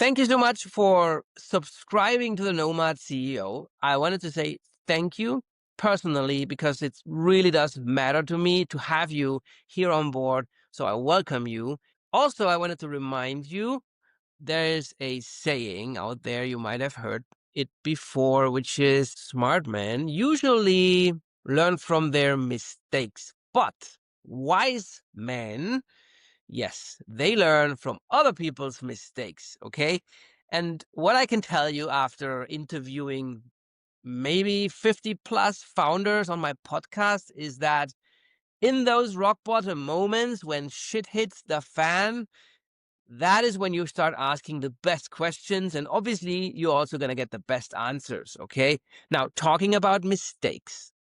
Thank you so much for subscribing to the Nomad CEO. I wanted to say thank you personally because it really does matter to me to have you here on board. So I welcome you. Also, I wanted to remind you there is a saying out there, you might have heard it before, which is smart men usually learn from their mistakes, but wise men, yes, they learn from other people's mistakes, okay? And what I can tell you after interviewing maybe 50 plus founders on my podcast is that in those rock bottom moments when shit hits the fan, that is when you start asking the best questions. And obviously, you're also going to get the best answers, okay? Now, talking about mistakes.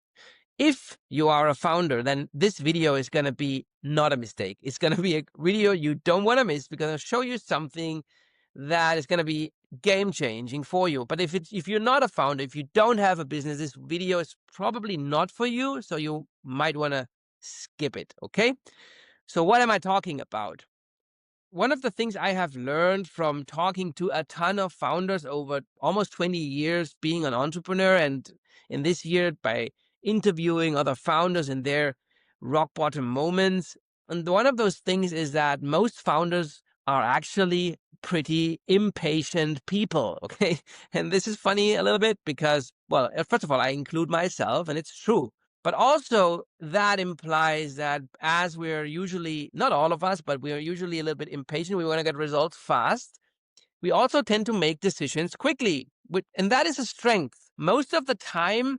If you are a founder, then this video is going to be not a mistake. It's going to be a video you don't want to miss because I'll show you something that is going to be game changing for you. But if you're not a founder, if you don't have a business, this video is probably not for you. So you might want to skip it. Okay. So what am I talking about? One of the things I have learned from talking to a ton of founders over almost 20 years being an entrepreneur, and in this year by interviewing other founders in their rock bottom moments. And one of those things is that most founders are actually pretty impatient people. Okay. And this is funny a little bit because, well, first of all, I include myself, and it's true. But also that implies that as we're usually, not all of us, but we are usually a little bit impatient, we want to get results fast. We also tend to make decisions quickly, and that is a strength. Most of the time,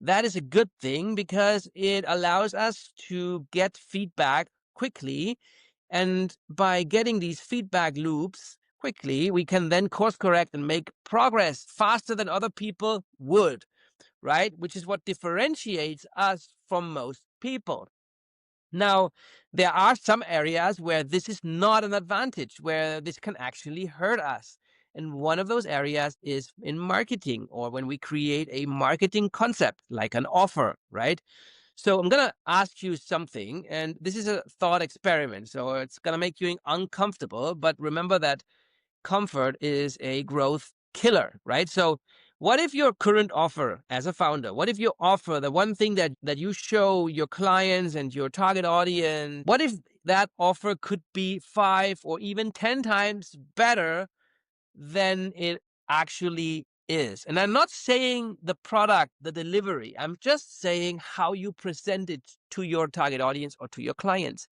that is a good thing because it allows us to get feedback quickly. And by getting these feedback loops quickly, we can then course correct and make progress faster than other people would, right? Which is what differentiates us from most people. Now, there are some areas where this is not an advantage, where this can actually hurt us. And one of those areas is in marketing, or when we create a marketing concept like an offer, right? So I'm going to ask you something, and this is a thought experiment. So it's going to make you uncomfortable, but remember that comfort is a growth killer, right? So what if your current offer as a founder, what if your offer, the one thing that you show your clients and your target audience, what if that offer could be 5 or even 10 times better than it actually is? And I'm not saying the product, the delivery, I'm just saying how you present it to your target audience or to your clients.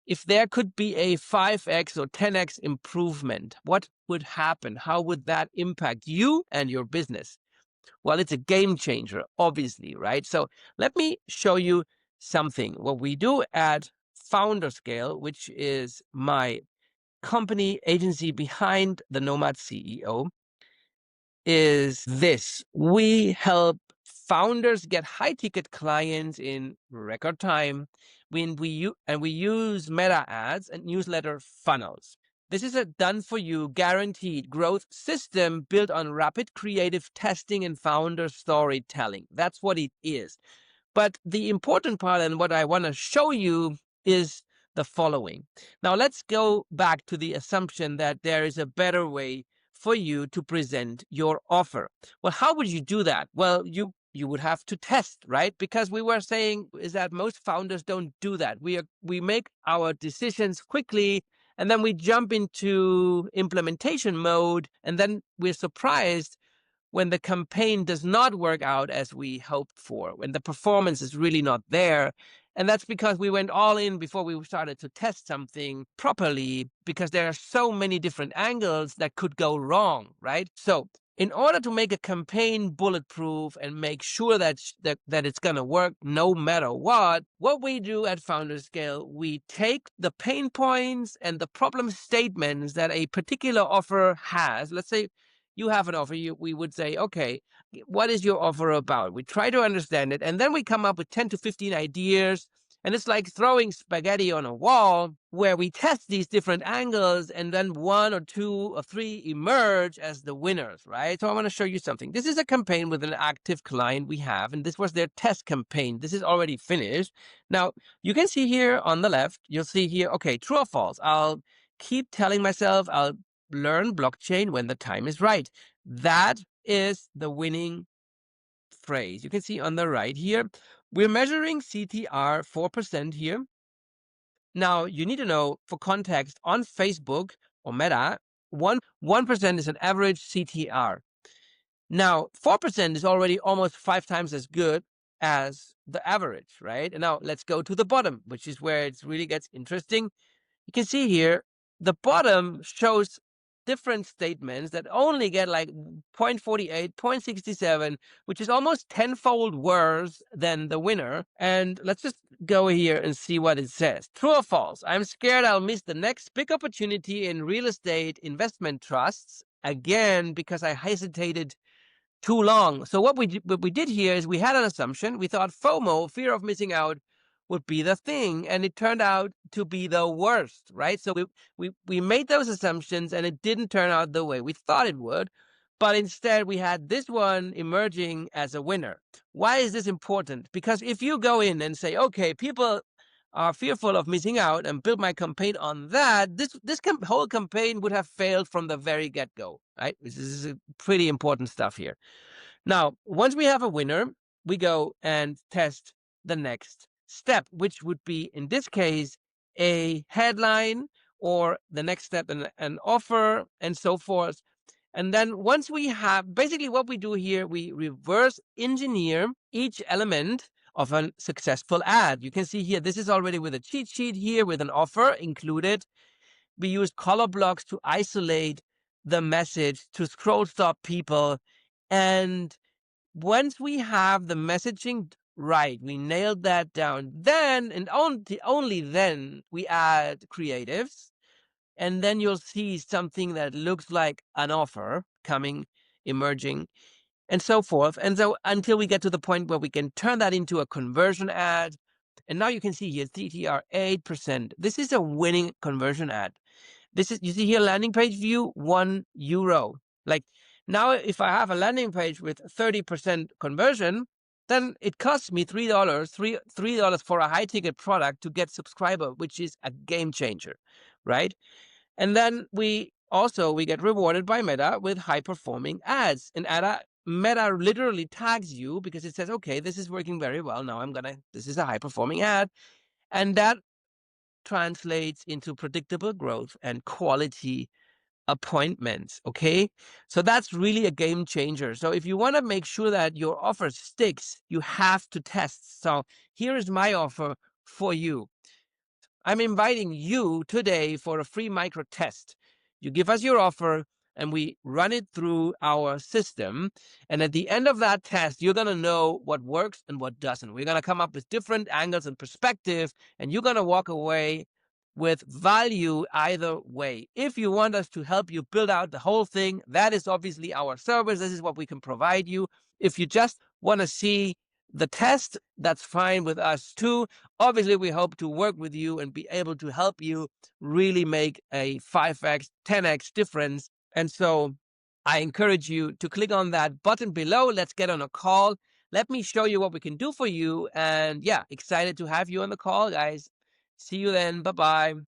If there could be a 5x or 10x improvement, what would happen? How would that impact you and your business? Well, it's a game changer, obviously, right? So let me show you something. What we do at FounderScale, which is my company agency behind the Nomad CEO, is this. We help founders get high ticket clients in record time when we use meta ads and newsletter funnels. This is a done for you guaranteed growth system built on rapid creative testing and founder storytelling. That's what it is. But the important part and what I want to show you is the following. Now let's go back to the assumption that there is a better way for you to present your offer. Well, how would you do that? Well, you would have to test, right? Because we were saying is that most founders don't do that. We make our decisions quickly and then we jump into implementation mode, and then we're surprised when the campaign does not work out as we hoped for, when the performance is really not there. And that's because we went all in before we started to test something properly, because there are so many different angles that could go wrong, right? So in order to make a campaign bulletproof and make sure that it's going to work no matter what we do at FounderScale, we take the pain points and the problem statements that a particular offer has. Let's say you have an offer, we would say, okay, what is your offer about? We try to understand it, and then we come up with 10 to 15 ideas, and it's like throwing spaghetti on a wall where we test these different angles, and then 1 or 2 or 3 emerge as the winners, right? So I want to show you something. This is a campaign with an active client we have, and this was their test campaign. This is already finished. Now, you can see here on the left, you'll see here, okay, true or false. I'll keep telling myself, I'll learn blockchain when the time is right. That is the winning phrase. You can see on the right here, we're measuring CTR 4% here. Now, you need to know, for context, on Facebook or Meta, 1% is an average CTR. Now, 4% is already almost 5 times as good as the average, right? And now let's go to the bottom, which is where it really gets interesting. You can see here, the bottom shows different statements that only get like 0.48, 0.67, which is almost tenfold worse than the winner. And let's just go here and see what it says. True or false? I'm scared I'll miss the next big opportunity in real estate investment trusts again because I hesitated too long. So what we did here is we had an assumption. We thought FOMO, fear of missing out, would be the thing, and it turned out to be the worst, right? So we made those assumptions, and it didn't turn out the way we thought it would, but instead we had this one emerging as a winner. Why is this important? Because if you go in and say, okay, people are fearful of missing out, and build my campaign on that, this whole campaign would have failed from the very get-go, right? This is pretty important stuff here. Now, once we have a winner, we go and test the next step, which would be, in this case, a headline, or the next step, an offer, and so forth. And then once we have, basically what we do here, we reverse engineer each element of a successful ad. You can see here, this is already with a cheat sheet here with an offer included. We use color blocks to isolate the message, to scroll stop people. And once we have the messaging right, we nailed that down, then and only then we add creatives. And then you'll see something that looks like an offer coming, emerging, and so forth. And so until we get to the point where we can turn that into a conversion ad. And now you can see here, CTR 8%. This is a winning conversion ad. This is, you see here, landing page view, €1. Like, now if I have a landing page with 30% conversion, then it costs me $3 for a high ticket product to get subscriber, which is a game changer, right? And then we get rewarded by Meta with high performing ads. And Meta literally tags you because it says, okay, this is working very well. Now this is a high performing ad. And that translates into predictable growth and quality appointments. Okay. So that's really a game changer. So if you want to make sure that your offer sticks, you have to test. So here is my offer for you. I'm inviting you today for a free micro test. You give us your offer and we run it through our system. And at the end of that test, you're going to know what works and what doesn't. We're going to come up with different angles and perspectives, and you're going to walk away with value either way. If you want us to help you build out the whole thing, that is obviously our service. This is what we can provide you. If you just want to see the test, that's fine with us too. Obviously, we hope to work with you and be able to help you really make a 5x, 10x difference. And so I encourage you to click on that button below. Let's get on a call. Let me show you what we can do for you. And yeah, excited to have you on the call, guys. See you then. Bye-bye.